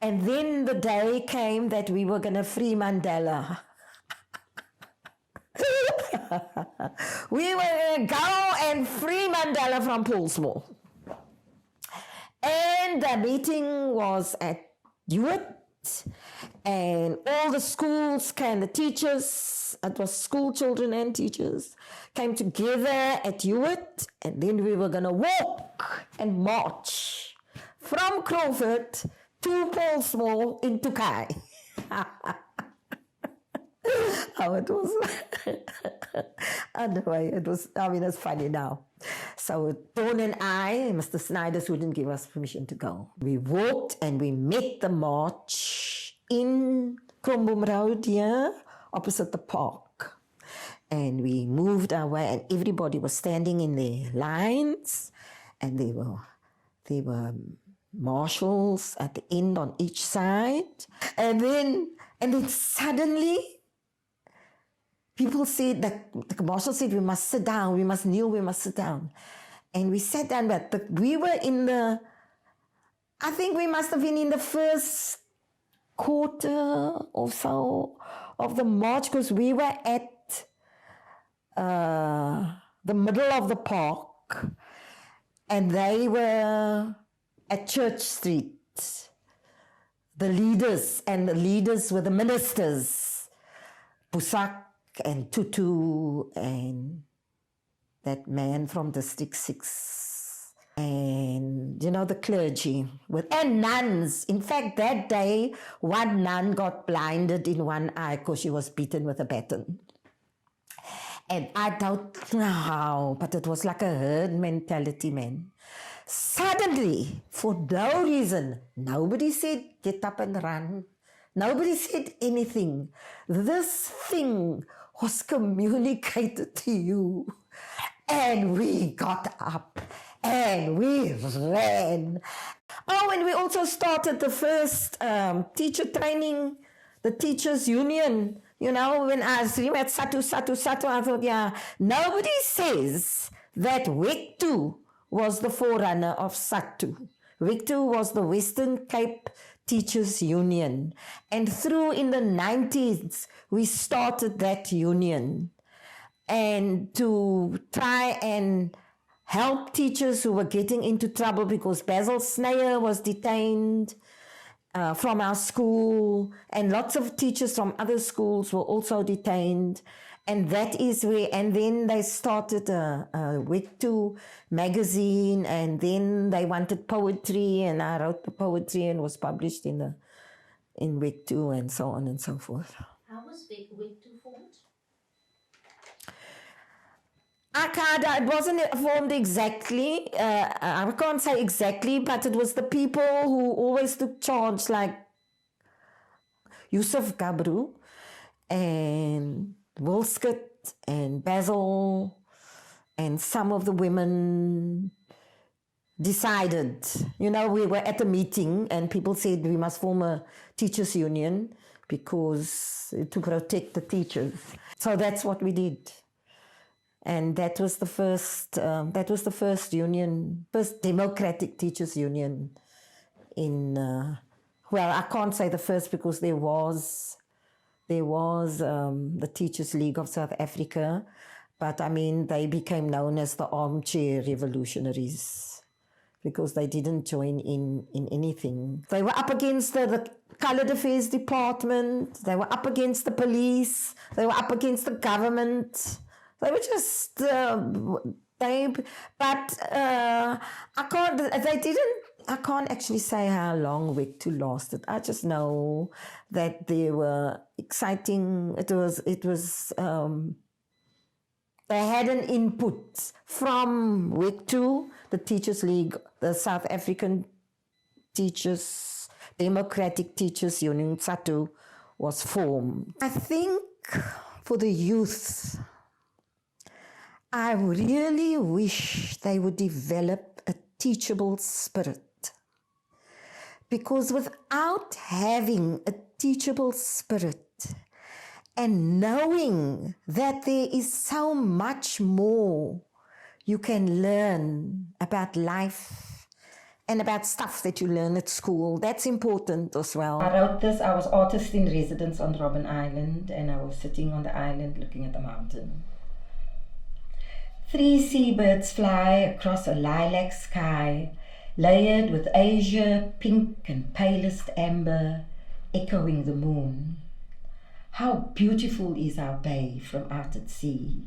And then the day came that we were going to free Mandela. We were going to go and free Mandela from Poolsmoor. And the meeting was at Hewitt, and all the schools came, the teachers, it was school children and teachers, came together at Hewitt, and then we were going to walk and march from Crawford to Poolsmoor into Kai. Oh, it was, anyway, it's funny now. So Dawn and I, Mr. Snyders wouldn't give us permission to go. We walked and we met the march in Kromboom Road here, opposite the park. And we moved our way, and everybody was standing in their lines, and there were marshals at the end on each side. And then suddenly, people said that the marshal said, we must sit down, we must kneel, we must sit down. And we sat down, but we were I think we must have been in the first quarter or so of the march, because we were at the middle of the park, and they were at Church Street. The leaders were the ministers, Busak and Tutu and that man from District 6, and the clergy and nuns. In fact, that day one nun got blinded in one eye because she was beaten with a baton. And I don't know how, but it was like a herd mentality, man. Suddenly, for no reason, nobody said get up and run. Nobody said anything. This thing was communicated to you. And we got up and we ran. Oh, and we also started the first teacher training, the teachers' union. When I was at Satu, I thought, yeah, nobody says that WEC2 was the forerunner of SATU. WEC2 was the Western Cape Teachers Union. And through in the 90s, we started that union. And to try and help teachers who were getting into trouble, because Basil Sneyer was detained from our school, and lots of teachers from other schools were also detained. And that is where, and then they started a WEC2 magazine, and then they wanted poetry, and I wrote the poetry and was published in WEC2, and so on and so forth. How was WEC2 formed? It wasn't formed exactly. I can't say exactly, but it was the people who always took charge, like Yusuf Gabru and Wilskut and Basil, and some of the women decided, we were at a meeting and people said we must form a teachers union because to protect the teachers. So that's what we did. And that was the first union, first democratic teachers union I can't say the first, because there was the Teachers League of South Africa, but they became known as the armchair revolutionaries because they didn't join in anything. They were up against the Coloured Affairs Department, they were up against the police, they were up against the government. They were just, I can't actually say how long WEC2 lasted. I just know that they were exciting. They had an input from WEC2, the Teachers League, the South African Teachers, Democratic Teachers Union, SATU, was formed. I think for the youth, I really wish they would develop a teachable spirit, because without having a teachable spirit and knowing that there is so much more you can learn about life and about stuff that you learn at school. That's important as well. I wrote this, I was artist in residence on Robben Island, and I was sitting on the island looking at the mountain. 3 seabirds fly across a lilac sky, layered with azure, pink and palest amber, echoing the moon. How beautiful is our bay from out at sea.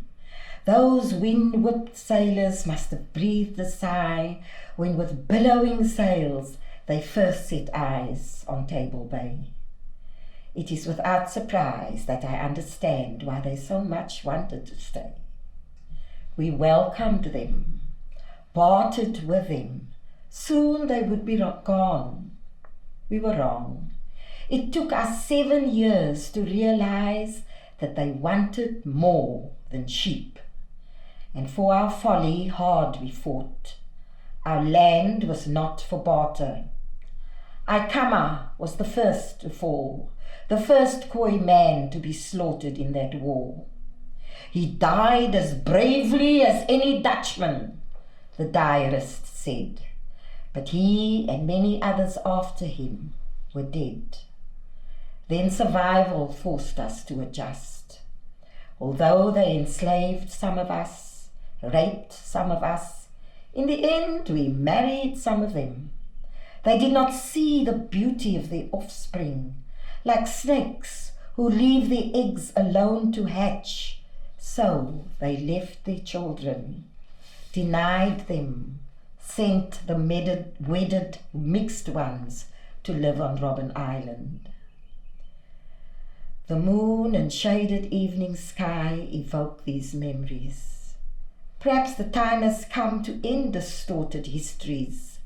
Those wind-whipped sailors must have breathed a sigh when with billowing sails they first set eyes on Table Bay. It is without surprise that I understand why they so much wanted to stay. We welcomed them, bartered with them. Soon they would be gone. We were wrong. It took us 7 years to realize that they wanted more than sheep. And for our folly hard we fought. Our land was not for barter. Aikama was the first to fall, the first Khoi man to be slaughtered in that war. He died as bravely as any Dutchman, the diarist said. But he and many others after him were dead. Then survival forced us to adjust. Although they enslaved some of us, raped some of us, in the end we married some of them. They did not see the beauty of their offspring, like snakes who leave their eggs alone to hatch. So they left their children, denied them, sent the wedded mixed ones to live on Robben Island. The moon and shaded evening sky evoke these memories. Perhaps the time has come to end distorted histories.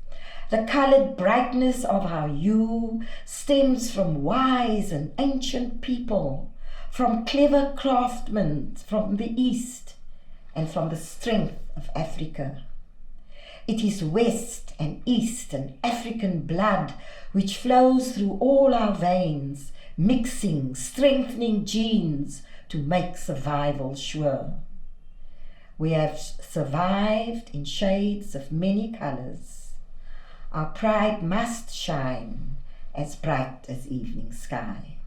The coloured brightness of our hue stems from wise and ancient people, from clever craftsmen from the East, and from the strength of Africa. It is West and East and African blood which flows through all our veins, mixing, strengthening genes to make survival sure. We have survived in shades of many colours. Our pride must shine as bright as evening sky.